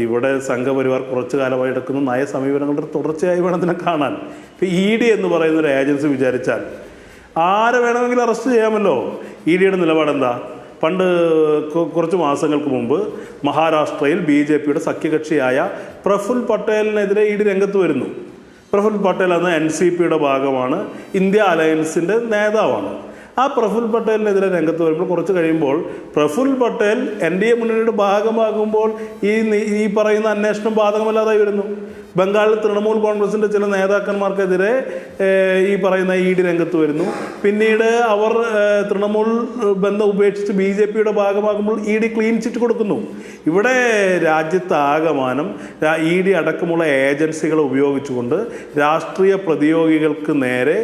ഇവിടെ സംഘപരിവാർ കുറച്ചു കാലമായി എടുക്കുന്ന നയസമീപനങ്ങളുടെ തുടർച്ചയായി വേണം ഇതിനെ കാണാൻ. ഇപ്പോൾ ED എന്ന് പറയുന്ന ഒരു ഏജൻസി വിചാരിച്ചാൽ ആരെ വേണമെങ്കിലും അറസ്റ്റ് ചെയ്യാമല്ലോ. EDയുടെ നിലപാടെന്താ? പണ്ട് കുറച്ച് മാസങ്ങൾക്ക് മുമ്പ് മഹാരാഷ്ട്രയിൽ BJPയുടെ സഖ്യകക്ഷിയായ പ്രഫുൽ പട്ടേലിനെതിരെ ED രംഗത്ത് വരുന്നു. പ്രഫുൽ പട്ടേൽ എന്ന NCPയുടെ ഭാഗമാണ്, ഇന്ത്യ അലയൻസിൻ്റെ നേതാവാണ്. ആ പ്രഫുൽ പട്ടേലിനെതിരെ രംഗത്ത് വരുമ്പോൾ കുറച്ച് കഴിയുമ്പോൾ പ്രഫുൽ പട്ടേൽ NDA മുന്നണിയുടെ ഭാഗമാകുമ്പോൾ ഈ പറയുന്ന അന്വേഷണം ബാധകമല്ലാതായി വരുന്നു. ബംഗാളിൽ തൃണമൂൽ കോൺഗ്രസിൻ്റെ ചില നേതാക്കന്മാർക്കെതിരെ ഈ പറയുന്ന ED രംഗത്ത് വരുന്നു. പിന്നീട് അവർ തൃണമൂൽ ബന്ധം ഉപേക്ഷിച്ച് BJPയുടെ ഭാഗമാകുമ്പോൾ ED ക്ലീൻ ചിറ്റ് കൊടുക്കുന്നു. ഇവിടെ രാജ്യത്താകമാനം ED അടക്കമുള്ള ഏജൻസികളെ ഉപയോഗിച്ചുകൊണ്ട് രാഷ്ട്രീയ പ്രതിയോഗികൾക്ക് നേരെ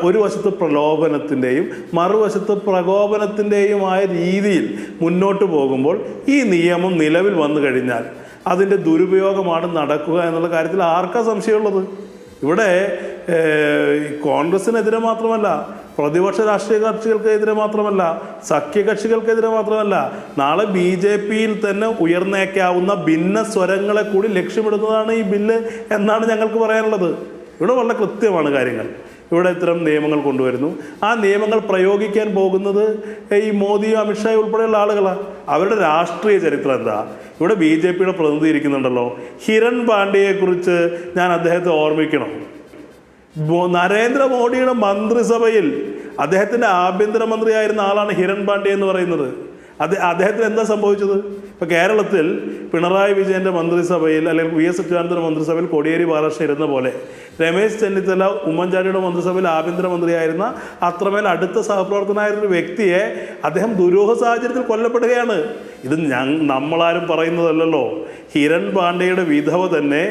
ഒരു വശത്ത് പ്രലോഭനത്തിൻ്റെയും മറുവശത്ത് പ്രകോപനത്തിൻ്റെയുമായ രീതിയിൽ മുന്നോട്ട് പോകുമ്പോൾ ഈ നിയമം നിലവിൽ വന്നു കഴിഞ്ഞാൽ അതിൻ്റെ ദുരുപയോഗമാണ് നടക്കുക എന്നുള്ള കാര്യത്തിൽ ആർക്കാ സംശയമുള്ളത്? ഇവിടെ കോൺഗ്രസിനെതിരെ മാത്രമല്ല, പ്രതിപക്ഷ രാഷ്ട്രീയ കക്ഷികൾക്കെതിരെ മാത്രമല്ല, സഖ്യകക്ഷികൾക്കെതിരെ മാത്രമല്ല, നാളെ BJPയിൽ തന്നെ ഉയർന്നേക്കാവുന്ന ഭിന്ന സ്വരങ്ങളെ കൂടി ലക്ഷ്യമിടുന്നതാണ് ഈ ബില്ല് എന്നാണ് ഞങ്ങൾക്ക് പറയാനുള്ളത്. ഇവിടെ വളരെ കൃത്യമാണ് കാര്യങ്ങൾ. ഇവിടെ ഇത്തരം നിയമങ്ങൾ കൊണ്ടുവരുന്നു. ആ നിയമങ്ങൾ പ്രയോഗിക്കാൻ പോകുന്നത് ഈ മോദിയും അമിത്ഷായും ഉൾപ്പെടെയുള്ള ആളുകളാണ്. അവരുടെ രാഷ്ട്രീയ ചരിത്രം എന്താ? ഇവിടെ BJPയുടെ പ്രതിനിധി ഇരിക്കുന്നുണ്ടല്ലോ, ഹിരൺ പാണ്ഡ്യയെക്കുറിച്ച് ഞാൻ അദ്ദേഹത്തെ ഓർമ്മിക്കണം. നരേന്ദ്രമോദിയുടെ മന്ത്രിസഭയിൽ അദ്ദേഹത്തിൻ്റെ ആഭ്യന്തരമന്ത്രിയായിരുന്ന ആളാണ് ഹിരൺ പാണ്ഡ്യ എന്ന് പറയുന്നത്. അദ്ദേഹത്തിന് എന്താ സംഭവിച്ചത്? ഇപ്പോൾ കേരളത്തിൽ പിണറായി വിജയൻ്റെ മന്ത്രിസഭയിൽ അല്ലെങ്കിൽ VS അച്യുതാനന്ദൻ്റെ മന്ത്രിസഭയിൽ കോടിയേരി ബാലകൃഷ്ണൻ ഇരുന്ന പോലെ രമേശ് ചെന്നിത്തല ഉമ്മൻചാണ്ടിയുടെ മന്ത്രിസഭയിൽ ആഭ്യന്തരമന്ത്രിയായിരുന്ന അത്രമേൽ അടുത്ത സഹപ്രവർത്തനായിരുന്ന ഒരു വ്യക്തിയെ അദ്ദേഹം ദുരൂഹ സാഹചര്യത്തിൽ കൊല്ലപ്പെടുകയാണ്. ഇത് നമ്മളാരും പറയുന്നതല്ലല്ലോ. ഹിരൺ പാണ്ഡ്യയുടെ വിധവ തന്നെ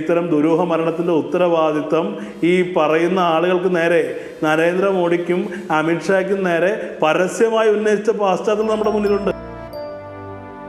ഇത്തരം ദുരൂഹ മരണത്തിൻ്റെ ഉത്തരവാദിത്തം ഈ പറയുന്ന ആളുകൾക്ക് നേരെ, നരേന്ദ്രമോദിക്കും അമിത്ഷായ്ക്കും നേരെ പരസ്യമായി ഉന്നയിച്ച പശ്ചാത്തലം നമ്മുടെ മുന്നിലുണ്ട്.